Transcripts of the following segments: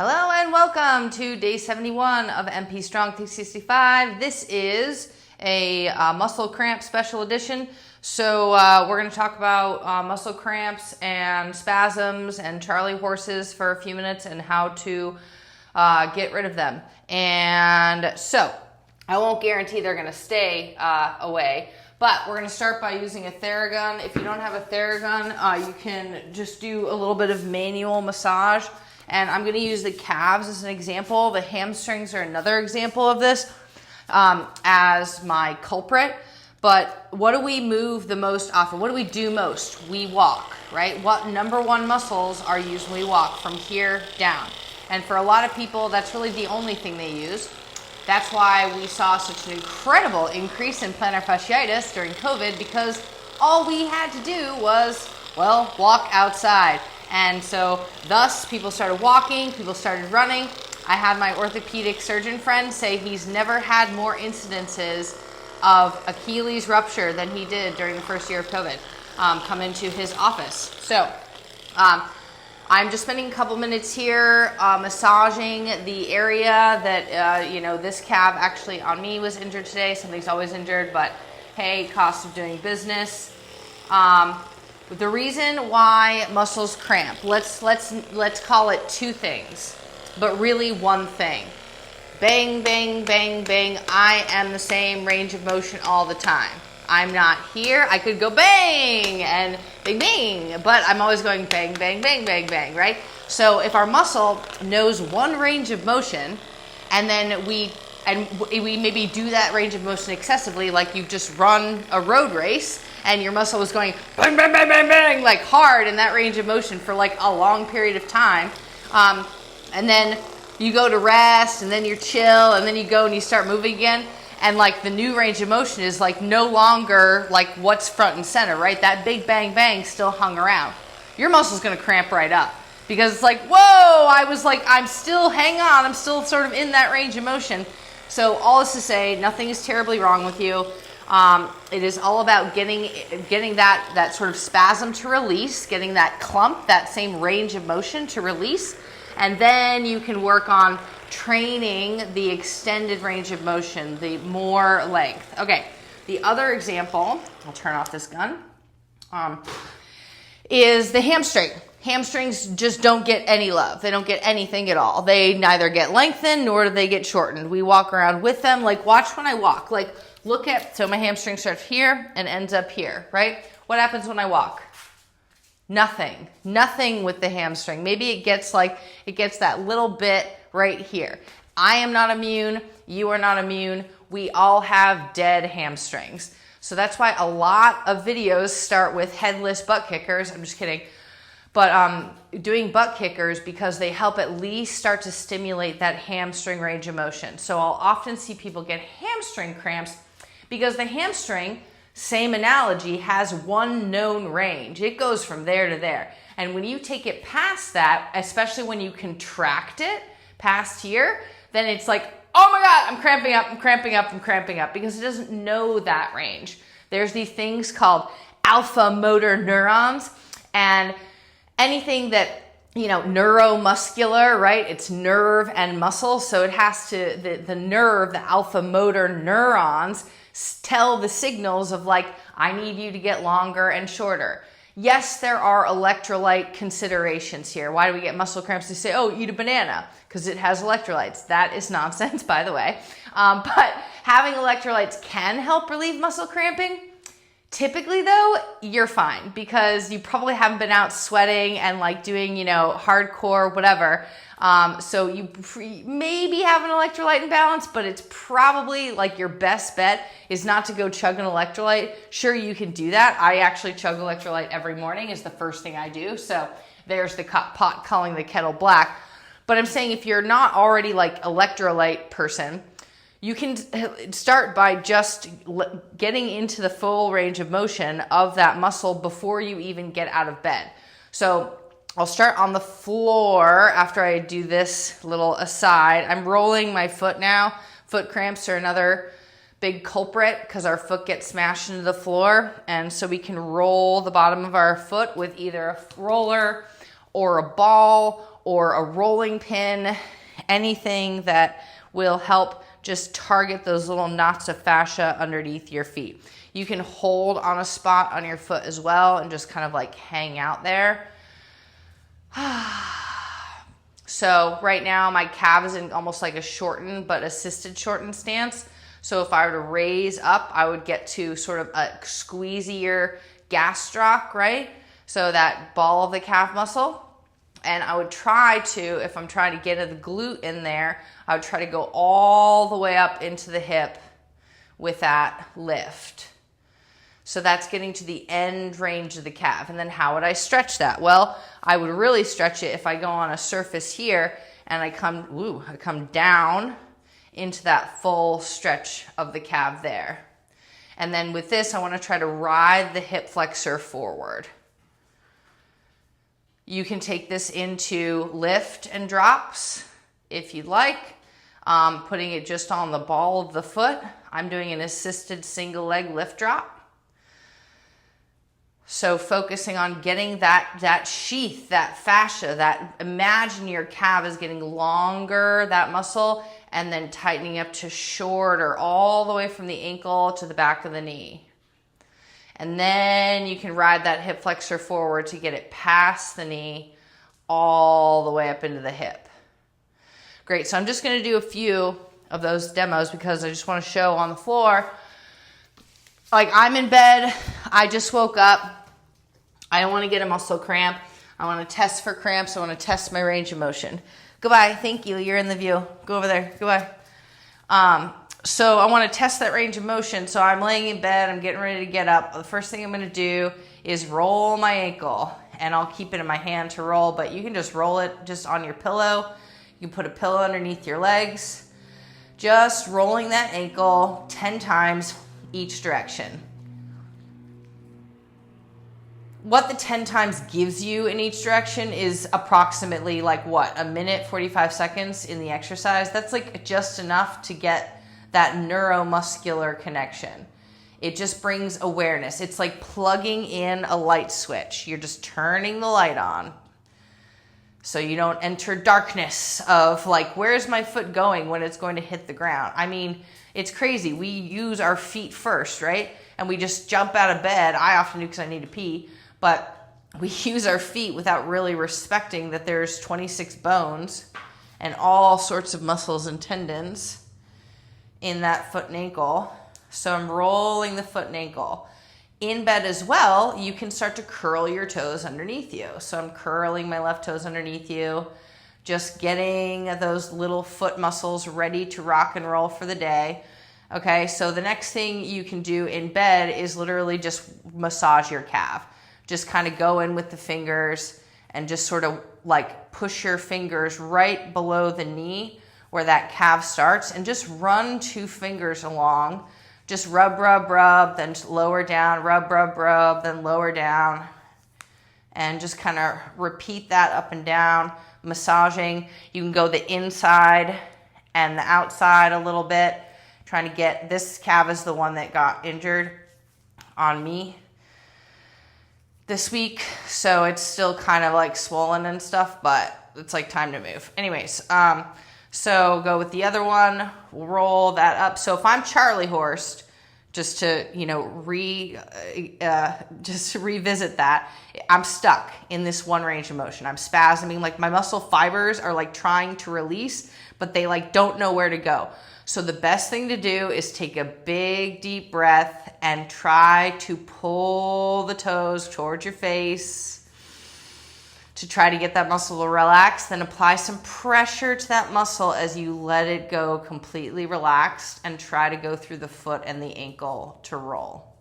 Hello and welcome to day 71 of MP Strong 365. This is a muscle cramp special edition. So we're going to talk about muscle cramps and spasms and Charlie horses for a few minutes and how to get rid of them. And so I won't guarantee they're going to stay away, but we're going to start by using a Theragun. If you don't have a Theragun, you can just do a little bit of manual massage. And I'm going to use the calves as an example. The hamstrings are another example of this as my culprit. But what do we move the most often? What do we do most? We walk, right? What number one muscles are used when we walk from here down? And for a lot of people, that's really the only thing they use. That's why we saw such an incredible increase in plantar fasciitis during COVID, because all we had to do was, well, walk outside. And so thus people started walking, people started running. I had my orthopedic surgeon friend say he's never had more incidences of Achilles rupture than he did during the first year of COVID come into his office. So I'm just spending a couple minutes here massaging the area that, this calf actually on me was injured today. Something's always injured, but hey, cost of doing business. The reason why muscles cramp, let's call it two things, but really one thing. Bang, bang, bang, bang. I am the same range of motion all the time. I'm not here. I could go bang and bang, bang, but I'm always going bang, bang, bang, bang, bang, right? So if our muscle knows one range of motion, and then we maybe do that range of motion excessively, like you've just run a road race, and your muscle was going bang, bang, bang, bang, bang, like hard in that range of motion for like a long period of time. And then you go to rest, and then you're chill, and then you go and you start moving again. And like the new range of motion is like no longer like what's front and center, right? That big bang, bang still hung around. Your muscle's going to cramp right up because it's like, whoa, I'm still sort of in that range of motion. So all this to say, nothing is terribly wrong with you. It is all about getting that sort of spasm to release, getting that clump, that same range of motion to release, and then you can work on training the extended range of motion, the more length. Okay, the other example, I'll turn off this gun, is the hamstring. Hamstrings just don't get any love. They don't get anything at all. They neither get lengthened nor do they get shortened. We walk around with them. Like, watch when I walk. Like, so my hamstring starts here and ends up here, right? What happens when I walk? Nothing with the hamstring. Maybe it gets that little bit right here. I am not immune. You are not immune. We all have dead hamstrings. So that's why a lot of videos start with headless butt kickers. I'm just kidding. But doing butt kickers because they help at least start to stimulate that hamstring range of motion. So I'll often see people get hamstring cramps because the hamstring, same analogy, has one known range. It goes from there to there. And when you take it past that, especially when you contract it past here, then it's like, oh my God, I'm cramping up, I'm cramping up, I'm cramping up, because it doesn't know that range. There's these things called alpha motor neurons, and anything that, neuromuscular, right? It's nerve and muscle. So it has to, the nerve, the alpha motor neurons tell the signals of like, I need you to get longer and shorter. Yes, there are electrolyte considerations here. Why do we get muscle cramps? They say, oh, eat a banana because it has electrolytes. That is nonsense, by the way. But having electrolytes can help relieve muscle cramping. Typically, though, you're fine because you probably haven't been out sweating and like doing, hardcore whatever. So you maybe have an electrolyte imbalance, but it's probably like your best bet is not to go chug an electrolyte. Sure, you can do that. I actually chug electrolyte every morning is the first thing I do. So there's the pot calling the kettle black. But I'm saying if you're not already like electrolyte person, you can start by just getting into the full range of motion of that muscle before you even get out of bed. So I'll start on the floor after I do this little aside. I'm rolling my foot now. Foot cramps are another big culprit because our foot gets smashed into the floor. And so we can roll the bottom of our foot with either a roller or a ball or a rolling pin, anything that will help just target those little knots of fascia underneath your feet. You can hold on a spot on your foot as well and just kind of like hang out there. So right now my calf is in almost like a shortened but assisted shortened stance. So if I were to raise up, I would get to sort of a squeezier gastroc, right? So that ball of the calf muscle. And I would try to, if I'm trying to get the glute in there, I would try to go all the way up into the hip with that lift. So that's getting to the end range of the calf. And then how would I stretch that? Well, I would really stretch it if I go on a surface here and I come down into that full stretch of the calf there. And then with this, I want to try to ride the hip flexor forward. You can take this into lift and drops if you'd like, putting it just on the ball of the foot. I'm doing an assisted single leg lift drop. So focusing on getting that sheath, that fascia, that imagine your calf is getting longer, that muscle, and then tightening up to shorter all the way from the ankle to the back of the knee. And then you can ride that hip flexor forward to get it past the knee all the way up into the hip. Great, so I'm just gonna do a few of those demos because I just wanna show on the floor. Like I'm in bed, I just woke up. I don't wanna get a muscle cramp. I wanna test for cramps. I wanna test my range of motion. Goodbye, thank you, you're in the view. Go over there, goodbye. So I want to test that range of motion. So I'm laying in bed, I'm getting ready to get up. The first thing I'm going to do is roll my ankle, and I'll keep it in my hand to roll, but you can just roll it just on your pillow. You can put a pillow underneath your legs. Just rolling that ankle 10 times each direction. What the 10 times gives you in each direction is approximately like what, a minute, 45 seconds in the exercise. That's like just enough to get that neuromuscular connection. It just brings awareness. It's like plugging in a light switch. You're just turning the light on so you don't enter darkness of like, where's my foot going when it's going to hit the ground? I mean, it's crazy. We use our feet first, right? And we just jump out of bed. I often do because I need to pee, but we use our feet without really respecting that there's 26 bones and all sorts of muscles and tendons in that foot and ankle. So I'm rolling the foot and ankle. In bed as well, you can start to curl your toes underneath you. So I'm curling my left toes underneath you, just getting those little foot muscles ready to rock and roll for the day. Okay, so the next thing you can do in bed is literally just massage your calf. Just kind of go in with the fingers and just sort of like push your fingers right below the knee where that calf starts, and just run 2 fingers along. Just rub, rub, rub, then lower down, rub, rub, rub, then lower down. And just kind of repeat that up and down, massaging. You can go the inside and the outside a little bit, trying to get, this calf is the one that got injured on me this week. So it's still kind of like swollen and stuff, but it's like time to move. Anyways, so go with the other one, roll that up. So if I'm Charlie horsed, just to, just to revisit that, I'm stuck in this one range of motion. I'm spasming, like my muscle fibers are like trying to release, but they like don't know where to go. So the best thing to do is take a big deep breath and try to pull the toes towards your face to try to get that muscle to relax. Then apply some pressure to that muscle as you let it go completely relaxed, and try to go through the foot and the ankle to roll.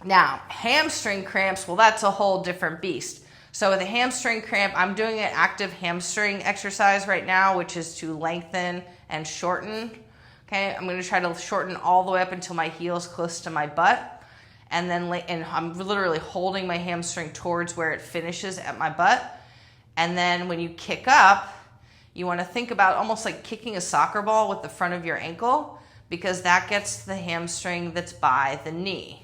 Now, hamstring cramps, well, that's a whole different beast. So with a hamstring cramp, I'm doing an active hamstring exercise right now, which is to lengthen and shorten. Okay, I'm going to try to shorten all the way up until my heel's close to my butt. And then I'm literally holding my hamstring towards where it finishes at my butt. And then when you kick up, you want to think about almost like kicking a soccer ball with the front of your ankle, because that gets the hamstring that's by the knee.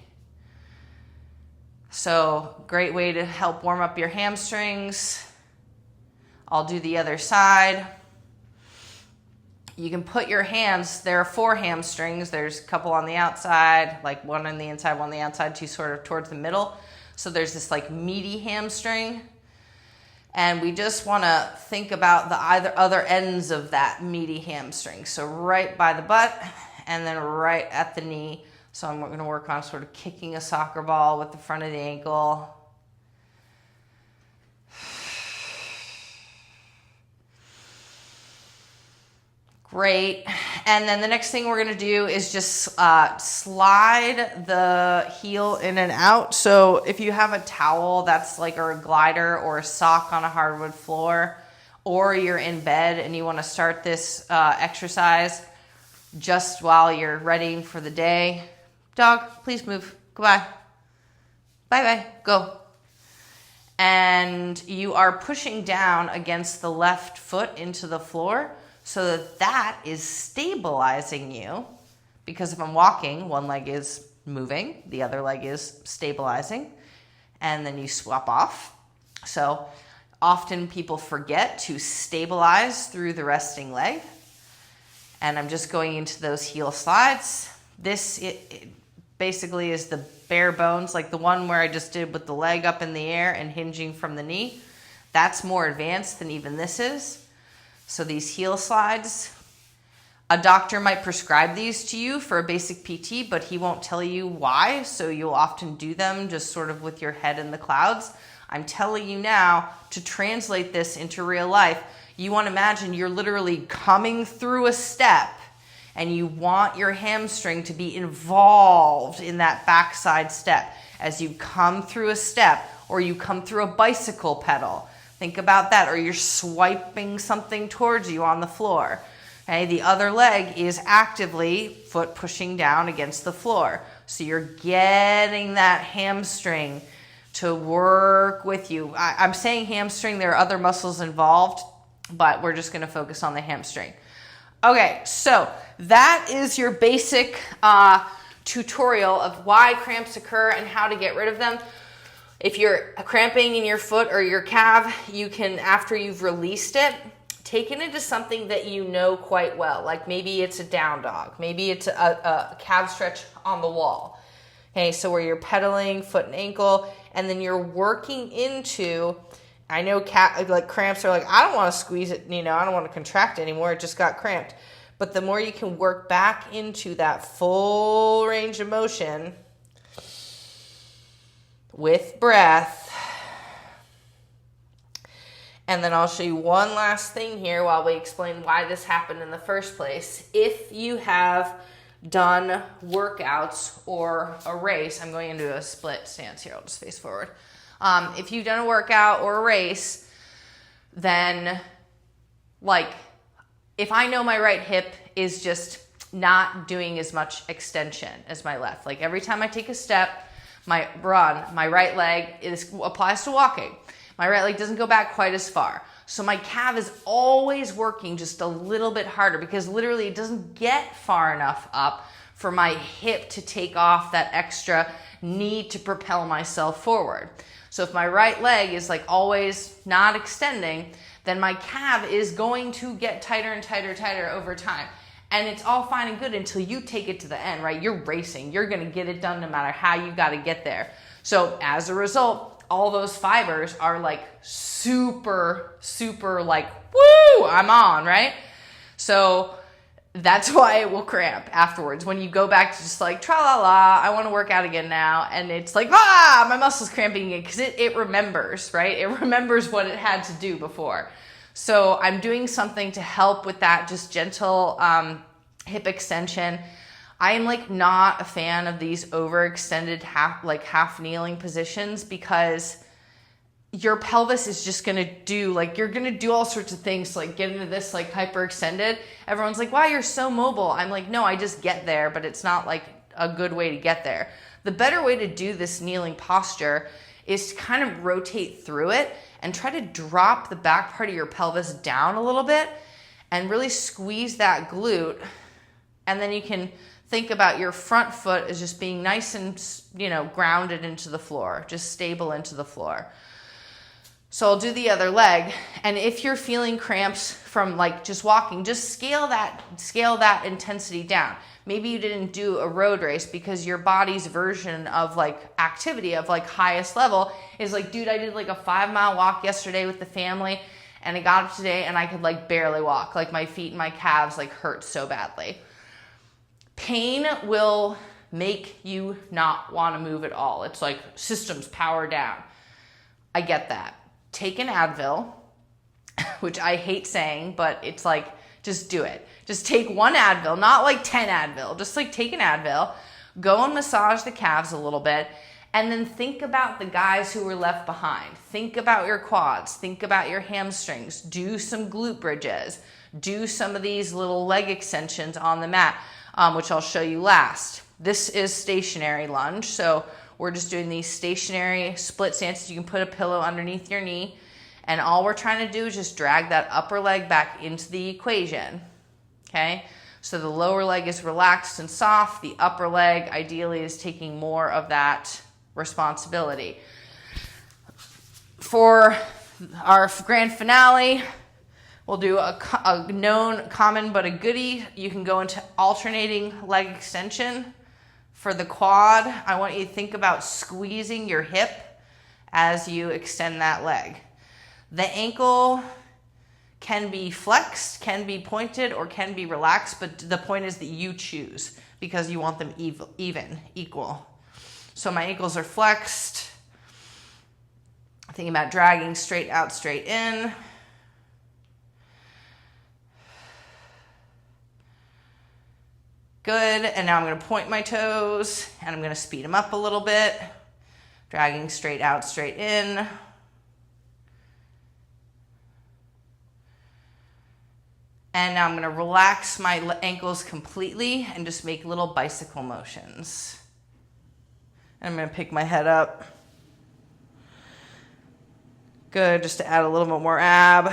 So great way to help warm up your hamstrings. I'll do the other side. You can put your hands, there are 4 hamstrings. There's a couple on the outside, like one on the inside, one on the outside, 2 sort of towards the middle. So there's this like meaty hamstring. And we just want to think about the other ends of that meaty hamstring. So right by the butt and then right at the knee. So I'm going to work on sort of kicking a soccer ball with the front of the ankle. Great. And then the next thing we're going to do is just slide the heel in and out. So if you have a towel that's like or a glider or a sock on a hardwood floor, or you're in bed and you want to start this exercise just while you're ready for the day. Dog, please move. Goodbye. Bye-bye. Go. And you are pushing down against the left foot into the floor, so that is stabilizing you, because if I'm walking, one leg is moving, the other leg is stabilizing, and then you swap off. So often people forget to stabilize through the resting leg. And I'm just going into those heel slides. This it basically is the bare bones, like the one where I just did with the leg up in the air and hinging from the knee. That's more advanced than even this is. So these heel slides, a doctor might prescribe these to you for a basic PT, but he won't tell you why. So you'll often do them just sort of with your head in the clouds. I'm telling you now to translate this into real life. You want to imagine you're literally coming through a step and you want your hamstring to be involved in that backside step as you come through a step, or you come through a bicycle pedal. Think about that. Or you're swiping something towards you on the floor. Okay, the other leg is actively foot pushing down against the floor. So you're getting that hamstring to work with you. I'm saying hamstring, there are other muscles involved, but we're just going to focus on the hamstring. Okay, so that is your basic tutorial of why cramps occur and how to get rid of them. If you're cramping in your foot or your calf, you can, after you've released it, take it into something that you know quite well. Like maybe it's a down dog. Maybe it's a calf stretch on the wall. Okay, so where you're pedaling foot and ankle, and then you're working into, I know like cramps are like, I don't want to squeeze it, I don't want to contract anymore. It just got cramped. But the more you can work back into that full range of motion with breath. And then I'll show you one last thing here while we explain why this happened in the first place. If you have done workouts or a race, I'm going into a split stance here, I'll just face forward. If you've done a workout or a race, then like if I know my right hip is just not doing as much extension as my left, like every time I take a step, my right leg applies to walking. My right leg doesn't go back quite as far. So my calf is always working just a little bit harder because literally it doesn't get far enough up for my hip to take off that extra need to propel myself forward. So if my right leg is like always not extending, then my calf is going to get tighter and tighter over time. And it's all fine and good until you take it to the end, right? You're racing. You're going to get it done no matter how you got to get there. So as a result, all those fibers are like super like, woo, I'm on, right? So that's why it will cramp afterwards. When you go back to just like, tra-la-la, I want to work out again now. And it's like, my muscle's cramping again because it remembers, right? It remembers what it had to do before. So I'm doing something to help with that, just gentle hip extension. I am like not a fan of these overextended half kneeling positions because your pelvis is just going to do like, you're going to do all sorts of things to like get into this like hyperextended. Everyone's like, wow, you're so mobile. I'm like, no, I just get there, but it's not like a good way to get there. The better way to do this kneeling posture is to kind of rotate through it and try to drop the back part of your pelvis down a little bit and really squeeze that glute. And then you can think about your front foot as just being nice and, grounded into the floor, just stable into the floor. So I'll do the other leg. And if you're feeling cramps from like just walking, just scale that intensity down. Maybe you didn't do a road race because your body's version of like activity of like highest level is like, dude, I did like a 5-mile walk yesterday with the family and I got up today and I could like barely walk. Like my feet and my calves like hurt so badly. Pain will make you not want to move at all. It's like systems power down. I get that. Take an Advil, which I hate saying, but it's like, just do it. Just take one Advil, not like 10 Advil. Just like take an Advil, go and massage the calves a little bit, and then think about the guys who were left behind. Think about your quads. Think about your hamstrings. Do some glute bridges. Do some of these little leg extensions on the mat, which I'll show you last. This is stationary lunge, so we're just doing these stationary split stances. You can put a pillow underneath your knee, and all we're trying to do is just drag that upper leg back into the equation, okay? So the lower leg is relaxed and soft. The upper leg ideally is taking more of that responsibility. For our grand finale, we'll do a known, common, but a goodie. You can go into alternating leg extension. For the quad, I want you to think about squeezing your hip as you extend that leg. The ankle can be flexed, can be pointed, or can be relaxed, but the point is that you choose because you want them equal. So my ankles are flexed. Thinking about dragging straight out, straight in. Good, and now I'm going to point my toes, and I'm going to speed them up a little bit. Dragging straight out, straight in. And now I'm going to relax my ankles completely and just make little bicycle motions. And I'm going to pick my head up. Good, just to add a little bit more ab.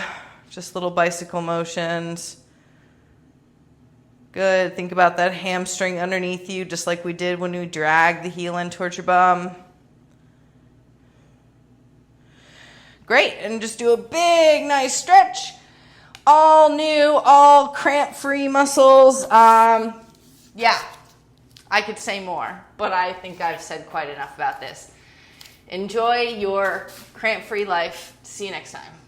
Just little bicycle motions. Good. Think about that hamstring underneath you, just like we did when we dragged the heel in towards your bum. Great. And just do a big, nice stretch. All new, all cramp-free muscles. Yeah, I could say more, but I think I've said quite enough about this. Enjoy your cramp-free life. See you next time.